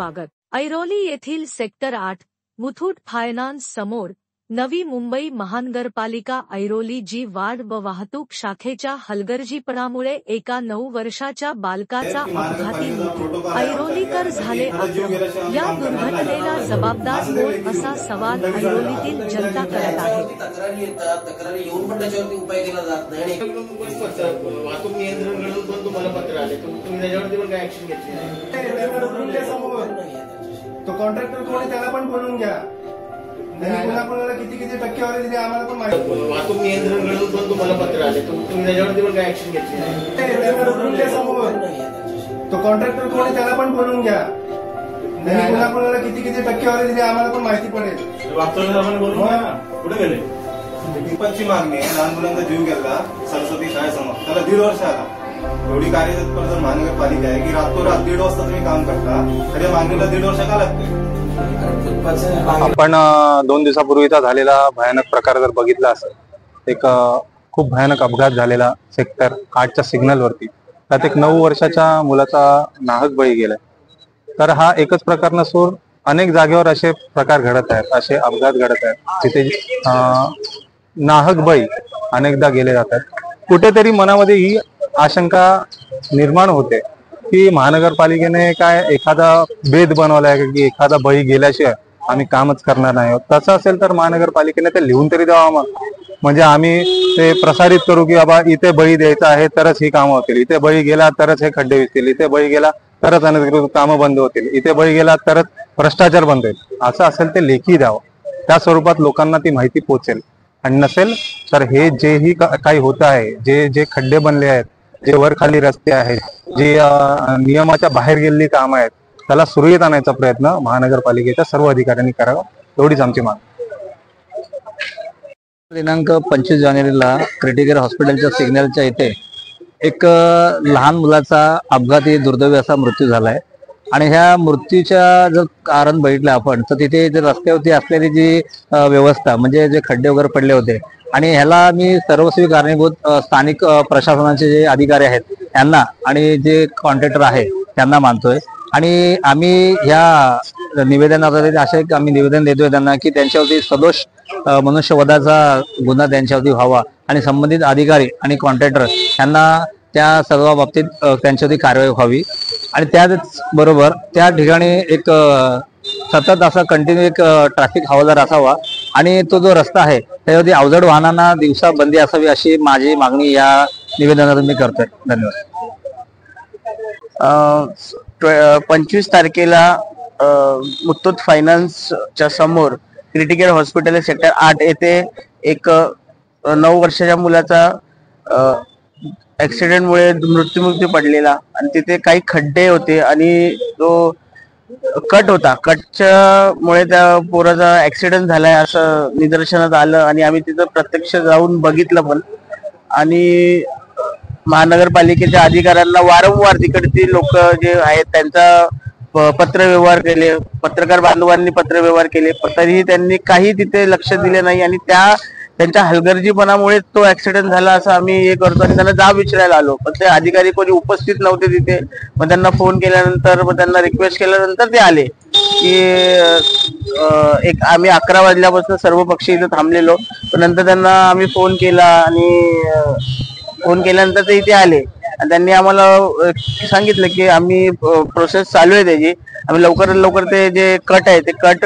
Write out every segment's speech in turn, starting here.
स्वागत। ऐरोली येथील sector 8 Muthoot finance समोर नवी मुंबई महानगरपालिका ऐरोली जी वार्ड व वाहतूक शाखेच्या हलगर्जीपणामुळे एका 9 वर्षाच्या बालकाचा अपघाती मृत्यू। ऐरोलीकर झाले आक्रमक। या दुर्घटनेला जबाबदार कोण असा सवाल ऐरोलीतील जनता करत आहे। तक्रारी येऊन पण त्याच्यावरती उपाय केला जात नाही। वाहतूक नियंत्रण मिळून पण तुम्हाला पत्र आले, तुम्ही त्याच्यावरती पण काय ऍक्शन घेतली नाही। तो कॉन्ट्रॅक्टर कोणी त्याला पण बोलून घ्या। कोणाकोणाला किती किती टक्केवारी दिली आम्हाला पण माहिती। वाहतूक नियंत्रण मिळून पण तुम्हाला पत्र आले, तुम्ही त्याच्यावरती पण काय ऍक्शन घेतली नाही। तो कॉन्ट्रॅक्टर कोणी त्याला पण बोलून घ्या। कोणाकोणाला किती किती टक्केवारी दिली आम्हाला पण माहिती पडेल। कुठे गेले? दीपकची मागणी आहे, लहान मुलांचा जीव गेला सरस्वती शाळेसमोर, त्याला 1.5 वर्ष आला। एवढी कार्यतत्पर महानगरपालिका आहे की रातोरात 1.5 वाजता तुम्ही काम करता, खऱ्या मागणीला 1.5 वर्ष का लागते? आपण 2 दिवसापूर्वीचा झालेला भयानक प्रकार जर बघितला असेल, एक खूप भयानक अपघात झालेला सेक्टर 8च्या सिग्नलवरती, त्यात एक 9 वर्षाच्या मुलाचा नाहक बळी गेलाय। तर हा एकच प्रकार नसून अनेक जागेवर असे प्रकार घडत आहेत, असे अपघात घडत आहेत जिथे नाहक बळी अनेकदा गेले जातात। कुठेतरी मनामध्ये ही आशंका निर्माण होते की महानगरपालिकेने काय एखादा भेद बनवलाय की एखादा बळी गेल्याशिवाय आम्ही कामच करणार नाही। तसं असेल तर महानगरपालिकेने ते लिहून तरी द्यावा, म्हणजे आम्ही ते प्रसारित करू की बाबा इथे बळी द्यायचा आहे तरच ही कामं होतील, इथे बळी गेला तरच हे खड्डे विसतील, इथे बळी गेला तरच अनधिकृत कामं बंद होतील, इथे बळी गेला तरच भ्रष्टाचार बंद होईल। असं असेल ते लेखी द्यावं, त्या स्वरूपात लोकांना ती माहिती पोहोचेल। आणि नसेल तर हे जेही काही होत आहे, जे जे खड्डे बनले आहेत, जे वर खाली रस्ते आहेत, जे नियमाच्या बाहेर गेलेली कामं आहेत, त्याला सुरळीत आणायचा प्रयत्न महानगरपालिकेच्या सर्व अधिकाऱ्यांनी करावा, एवढीच आमची मागणी। दिनांक 25 जानेवारीला क्रिटिकल हॉस्पिटलच्या सिग्नलच्या इथे एक लहान मुलाचा अपघाती दुर्दैवी असा मृत्यू झालाय। आणि ह्या मृत्यूच्या जर कारण बघितलं आपण तर तिथे जे रस्त्यावरती असलेली जी व्यवस्था, म्हणजे जे खड्डे वगैरे पडले होते, आणि ह्याला मी सर्वस्वी कारणीभूत स्थानिक प्रशासनाचे जे अधिकारी आहेत यांना आणि जे कॉन्ट्रॅक्टर आहे त्यांना मानतोय। आणि आम्ही ह्या निवेदनाद्वारे असे आम्ही निवेदन देतोय त्यांना की त्यांच्यावरती सदोष मनुष्यवधाचा गुन्हा त्यांच्यावरती व्हावा आणि संबंधित अधिकारी आणि कॉन्ट्रॅक्टर यांना त्या सर्व बाबतीत त्यांच्यावरती कारवाई व्हावी। आणि त्याच बरोबर त्या ठिकाणी एक सतत असा कंटिन्यू एक ट्रॅफिक हवालदार असावा आणि तो जो रस्ता आहे त्याच्यावरती अवजड वाहनांना दिवसा बंदी असावी अशी माझी मागणी या निवेदनातून मी करतोय। धन्यवाद। 25 तारखेला मुथूट फायनान्सच्या समोर क्रिटिकल हॉस्पिटल सेक्टर 8 येथे एक 9 वर्षाच्या मुलाचा ऍक्सिडेंटमुळे मृत्यू पडलेला, आणि तिथे काही खड्डे होते आणि तो कट होता, कटच्या मुळे त्या पोराचा ऍक्सिडेंट झालाय असं निदर्शनात आलं। आणि आम्ही तिथं प्रत्यक्ष जाऊन बघितलं पण, आणि महानगरपालिकेच्या अधिकाऱ्यांना वारंवार तिकडची लोक जे आहेत त्यांचा पत्रव्यवहार केले, पत्रकार बांधवांनी पत्रव्यवहार केले, तरीही त्यांनी काही तिथे लक्ष दिले नाही। आणि त्यांच्या हलगर्जीपणामुळे तो ऍक्सिडेंट झाला असं आम्ही हे करतो। आणि त्यांना जाब विचारायला आलो पण ते अधिकारी कोणी उपस्थित नव्हते तिथे। मग त्यांना फोन केल्यानंतर, मग त्यांना रिक्वेस्ट केल्यानंतर ते आले की एक आम्ही 11 वाजल्यापासून सर्व पक्षी इथे थांबलेलो, पण नंतर त्यांना आम्ही फोन केला आणि फोन केल्यानंतर ते इथे आले आणि त्यांनी आम्हाला सांगितलं की आम्ही प्रोसेस चालू आहे त्याची, आम्ही लवकरात लवकर ते जे कट आहे ते कट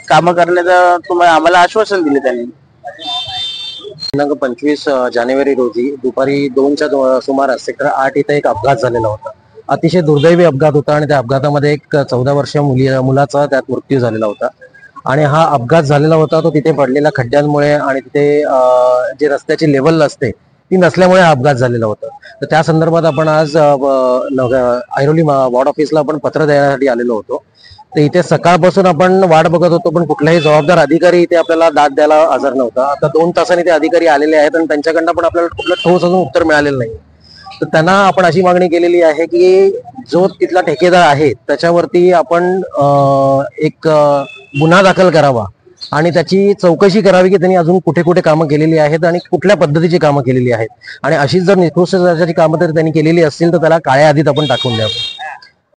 कामं करण्याचं आम्हाला आश्वासन दिले त्यांनी। दिनांक 25 जानेवारी रोजी दुपारी 2च्या सुमारास सेक्टर 8 इथे एक अपघात झालेला होता। अतिशय दुर्दैवी अपघात होता आणि त्या अपघातामध्ये एक 14 वर्षीय मुलाचा त्यात मृत्यू झालेला होता। आणि हा अपघात झालेला होता तो तिथे पडलेल्या खड्ड्यांमुळे आणि तिथे जे रस्त्याची लेवल असते ती नसल्यामुळे हा अपघात झालेला होता। तर त्या संदर्भात आपण आज ऐरोली वॉर्ड ऑफिसला आपण पत्र देण्यासाठी आलेलो होतो। तर इथे सकाळपासून आपण वाट बघत होतो पण कुठलाही जबाबदार अधिकारी इथे आपल्याला दाद द्यायला हजर नव्हता। आता 2 तासांनी ते अधिकारी आलेले आहेत आणि त्यांच्याकडनं पण आपल्याला कुठलं ठोस अजून उत्तर मिळालेलं नाही। तर त्यांना आपण अशी मागणी केलेली आहे की जो तिथला ठेकेदार आहे त्याच्यावरती आपण एक गुन्हा दाखल करावा आणि त्याची चौकशी करावी की त्यांनी अजून कुठे कुठे कामं केलेली आहेत आणि कुठल्या पद्धतीची कामं केलेली आहेत। आणि अशीच जर निकृष्ट दर्जाची कामं तर त्यांनी केलेली असतील तर त्याला काळ्या यादीत आपण टाकून द्यावं।